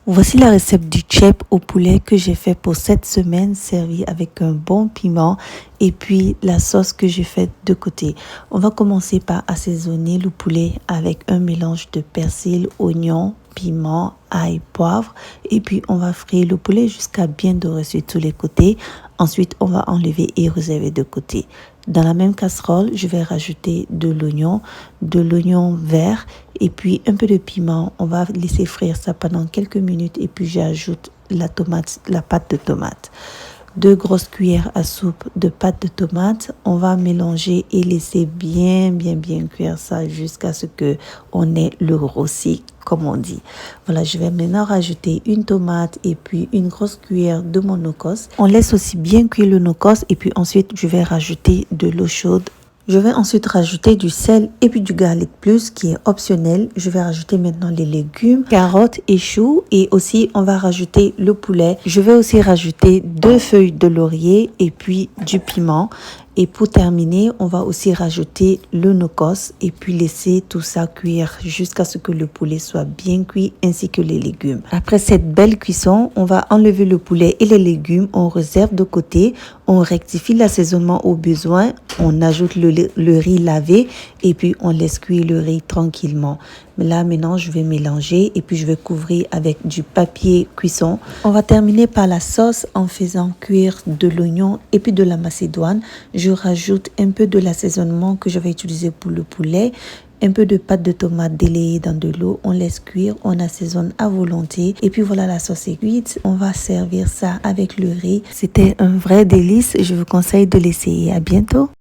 Voici la recette du chep au poulet que j'ai fait pour cette semaine, servi avec un bon piment et puis la sauce que j'ai faite de côté. On va commencer par assaisonner le poulet avec un mélange de persil, oignon, piment, ail, poivre et puis on va frire le poulet jusqu'à bien dorer sur tous les côtés. Ensuite, on va enlever et réserver de côté. Dans la même casserole, je vais rajouter de l'oignon vert et puis un peu de piment. On va laisser frire ça pendant quelques minutes et puis j'ajoute la pâte de tomate. 2 grosses cuillères à soupe de pâte de tomate. On va mélanger et laisser bien cuire ça jusqu'à ce que on ait le rossi, comme on dit. Voilà, je vais maintenant rajouter une tomate et puis une grosse cuillère de mon no-cost. On laisse aussi bien cuire le no-cost et puis ensuite je vais rajouter de l'eau chaude. Je vais ensuite rajouter du sel et puis du garlic plus qui est optionnel. Je vais rajouter maintenant les légumes, carottes et choux et aussi on va rajouter le poulet. Je vais aussi rajouter 2 feuilles de laurier et puis du piment. Et pour terminer, on va aussi rajouter le no-cost et puis laisser tout ça cuire jusqu'à ce que le poulet soit bien cuit ainsi que les légumes. Après cette belle cuisson, on va enlever le poulet et les légumes, on réserve de côté, on rectifie l'assaisonnement au besoin, on ajoute le riz lavé et puis on laisse cuire le riz tranquillement. Mais là maintenant, je vais mélanger et puis je vais couvrir avec du papier cuisson. On va terminer par la sauce en faisant cuire de l'oignon et puis de la macédoine. Je rajoute un peu de l'assaisonnement que je vais utiliser pour le poulet, un peu de pâte de tomate délayée dans de l'eau. On laisse cuire, on assaisonne à volonté. Et puis voilà, la sauce est cuite. On va servir ça avec le riz. C'était un vrai délice. Je vous conseille de l'essayer. À bientôt.